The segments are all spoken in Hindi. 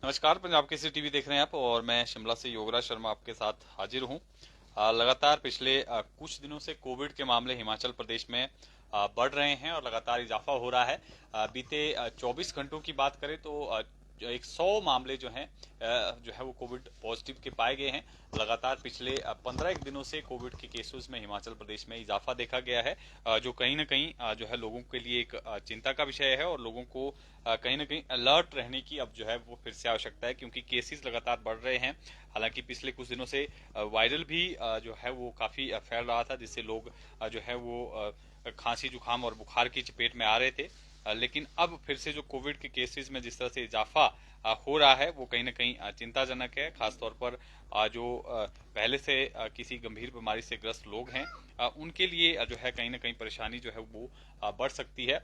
नमस्कार। पंजाब केसरी टीवी देख रहे हैं आप और मैं शिमला से योगराज शर्मा आपके साथ हाजिर हूं। लगातार पिछले कुछ दिनों से कोविड के मामले हिमाचल प्रदेश में बढ़ रहे हैं और लगातार इजाफा हो रहा है। बीते 24 घंटों की बात करें तो 100 मामले जो है वो कोविड पॉजिटिव के पाए गए हैं। लगातार पिछले 15 एक दिनों से कोविड के केसेस में हिमाचल प्रदेश में इजाफा देखा गया है, जो कहीं ना कहीं जो है लोगों के लिए एक चिंता का विषय है और लोगों को कहीं ना कहीं अलर्ट रहने की अब जो है वो फिर से आवश्यकता है, क्योंकि केसेस लगातार बढ़ रहे हैं। हालांकि पिछले कुछ दिनों से वायरल भी जो है वो काफी फैल रहा था, जिससे लोग जो है वो खांसी जुकाम और बुखार की चपेट में आ रहे थे। लेकिन अब फिर से जो कोविड के केसेस में जिस तरह से इजाफा हो रहा है वो कहीं ना कहीं चिंताजनक है। खासतौर पर जो पहले से किसी गंभीर बीमारी से ग्रस्त लोग हैं, उनके लिए जो है कहीं ना कहीं परेशानी जो है वो बढ़ सकती है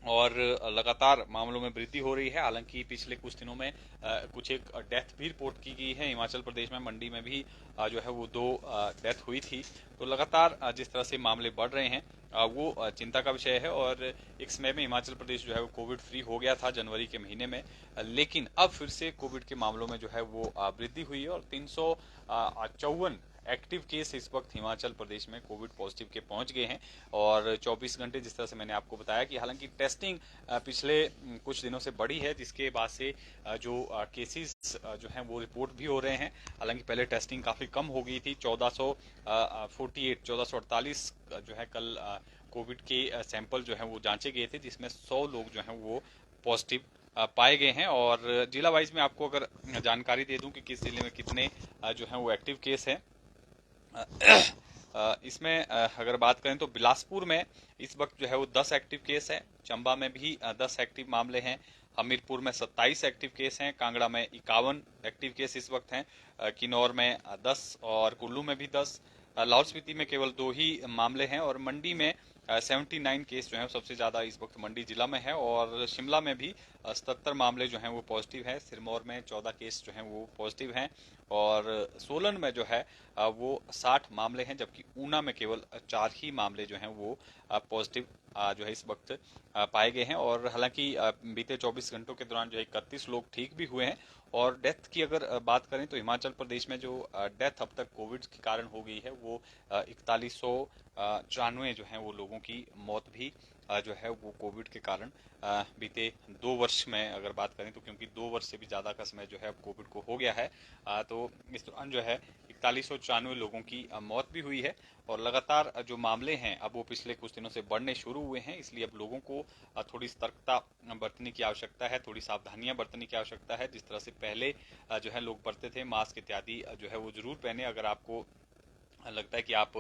और लगातार मामलों में वृद्धि हो रही है। हालांकि पिछले कुछ दिनों में कुछ एक डेथ भी रिपोर्ट की गई है हिमाचल प्रदेश में। मंडी में भी जो है वो 2 डेथ हुई थी। तो लगातार जिस तरह से मामले बढ़ रहे हैं वो चिंता का विषय है। और एक समय में हिमाचल प्रदेश जो है वो कोविड फ्री हो गया था जनवरी के महीने में, लेकिन अब फिर से कोविड के मामलों में जो है वो वृद्धि हुई है और 354 एक्टिव केस इस वक्त हिमाचल प्रदेश में कोविड पॉजिटिव के पहुंच गए हैं। और 24 घंटे जिस तरह से मैंने आपको बताया कि हालांकि टेस्टिंग पिछले कुछ दिनों से बढ़ी है, जिसके बाद से जो केसेस जो हैं वो रिपोर्ट भी हो रहे हैं। हालांकि पहले टेस्टिंग काफी कम हो गई थी, 1448 जो है कल कोविड के सैंपल जो है वो जांचे गए थे, जिसमें 100 लोग जो हैं वो पॉजिटिव पाए गए हैं। और जिला वाइज में आपको अगर जानकारी दे दूं कि किस जिले में कितने जो है वो एक्टिव केस हैं। इसमें अगर बात करें तो बिलासपुर में इस वक्त जो है वो 10 एक्टिव केस है, चंबा में भी 10 एक्टिव मामले हैं, हमीरपुर में 27 एक्टिव केस हैं, कांगड़ा में 51 एक्टिव केस इस वक्त हैं, किन्नौर में 10 और कुल्लू में भी 10। लाहौल स्पीति में केवल 2 ही मामले हैं और मंडी में 79 केस जो है सबसे ज्यादा इस वक्त मंडी जिला में है। और शिमला में भी 77 मामले जो हैं वो पॉजिटिव है, सिरमौर में 14 केस जो हैं वो पॉजिटिव हैं और सोलन में जो है वो 60 मामले हैं, जबकि ऊना में केवल 4 ही मामले जो हैं वो पॉजिटिव जो है इस वक्त पाए गए हैं। और हालांकि बीते 24 घंटों के दौरान जो है 31 लोग ठीक भी हुए हैं। और डेथ की अगर बात करें तो हिमाचल प्रदेश में जो डेथ अब तक कोविड के कारण हो गई है वो 4194 जो है वो लोगों की मौत भी जो है वो कोविड के कारण बीते 2 वर्ष में अगर बात करें तो, क्योंकि 2 वर्ष से भी ज्यादा का समय जो है अब कोविड को हो गया है, तो इस दौरान जो है 4194 लोगों की मौत भी हुई है। और लगातार जो मामले हैं अब वो पिछले कुछ दिनों से बढ़ने शुरू हुए हैं, इसलिए अब लोगों को थोड़ी सतर्कता बरतने की आवश्यकता है, थोड़ी सावधानियां बरतने की आवश्यकता है। जिस तरह से पहले जो है लोग बरते थे मास्क इत्यादि जो है वो जरूर पहने अगर आपको लगता है कि आप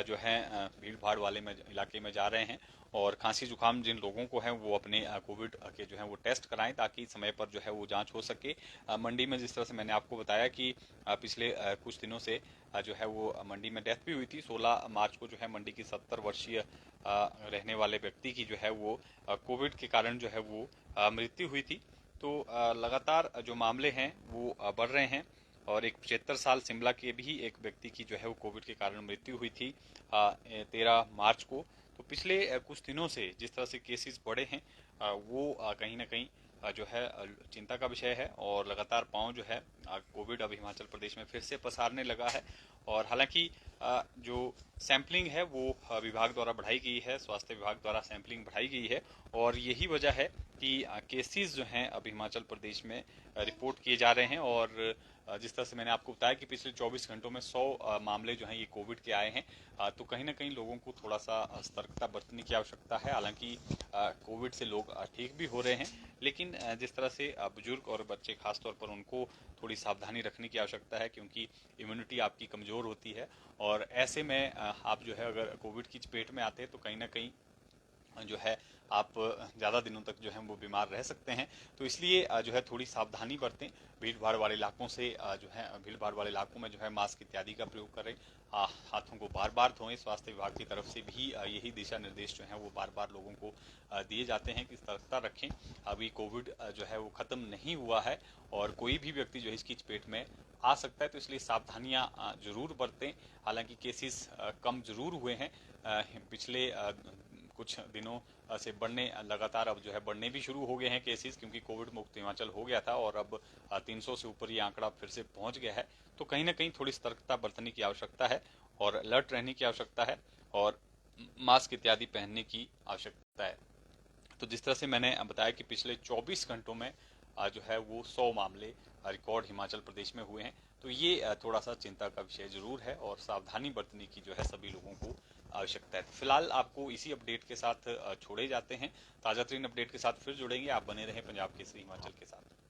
जो है भीड़ भाड़ वाले में इलाके में जा रहे हैं। और खांसी जुकाम जिन लोगों को है वो अपने कोविड के जो है वो टेस्ट कराएं, ताकि समय पर जो है वो जांच हो सके। मंडी में जिस तरह से मैंने आपको बताया कि पिछले कुछ दिनों से जो है वो मंडी में डेथ भी हुई थी। 16 मार्च को जो है मंडी की 70 वर्षीय रहने वाले व्यक्ति की जो है वो कोविड के कारण जो है वो मृत्यु हुई थी। तो लगातार जो मामले हैं वो बढ़ रहे हैं। और एक 75 साल शिमला के भी एक व्यक्ति की जो है वो कोविड के कारण मृत्यु हुई थी 13 मार्च को। तो पिछले कुछ दिनों से जिस तरह से केसेस बढ़े हैं वो कहीं ना कहीं जो है चिंता का विषय है। और लगातार पांव जो है कोविड अब हिमाचल प्रदेश में फिर से पसारने लगा है। और हालांकि जो सैंपलिंग है वो विभाग द्वारा बढ़ाई गई है, स्वास्थ्य विभाग द्वारा सैंपलिंग बढ़ाई गई है। और यही वजह है कि केसेस जो हैं अब हिमाचल प्रदेश में रिपोर्ट किए जा रहे हैं। और जिस तरह से मैंने आपको बताया कि पिछले 24 घंटों में 100 मामले जो हैं ये कोविड के आए हैं, तो कहीं ना कहीं लोगों को थोड़ा सा सतर्कता बरतने की आवश्यकता है। हालांकि कोविड से लोग ठीक भी हो रहे हैं, लेकिन जिस तरह से बुजुर्ग और बच्चे खासतौर पर उनको थोड़ी सावधानी रखने की आवश्यकता है, क्योंकि इम्यूनिटी आपकी कमजोर होती है। और ऐसे में आप जो है अगर कोविड की चपेट में आते हैं तो कहीं ना कहीं जो है आप ज़्यादा दिनों तक जो है वो बीमार रह सकते हैं। तो इसलिए जो है थोड़ी सावधानी बरतें। भीड़ भाड़ वाले इलाकों से जो है भीड़ भाड़ वाले इलाकों में जो है मास्क इत्यादि का प्रयोग करें, हाथों को बार बार धोएं। स्वास्थ्य विभाग की तरफ से भी यही दिशा निर्देश जो है वो बार बार लोगों को दिए जाते हैं कि सतर्कता रखें। अभी कोविड जो है वो खत्म नहीं हुआ है और कोई भी व्यक्ति जो है इसकी चपेट में आ सकता है, तो इसलिए सावधानियां जरूर बरतें। हालांकि केसेस कम जरूर हुए हैं पिछले कुछ दिनों से बढ़ने लगातार अब जो है बढ़ने भी शुरू हो गए हैं केसेस, क्योंकि कोविड मुक्त हिमाचल हो गया था और अब 300 से ऊपर ये आंकड़ा फिर से पहुंच गया है। तो कहीं ना कहीं थोड़ी सतर्कता बरतने की आवश्यकता है और अलर्ट रहने की आवश्यकता है और मास्क इत्यादि पहनने की आवश्यकता है। तो जिस तरह से मैंने बताया कि पिछले 24 घंटों में जो है वो 100 मामले रिकॉर्ड हिमाचल प्रदेश में हुए हैं। तो ये थोड़ा सा चिंता का विषय जरूर है और सावधानी बरतने की जो है सभी लोगों को आवश्यकता है। तो फिलहाल आपको इसी अपडेट के साथ छोड़े जाते हैं। ताजा तरीन अपडेट के साथ फिर जुड़ेंगे। आप बने रहें पंजाब केसरी हिमाचल के साथ।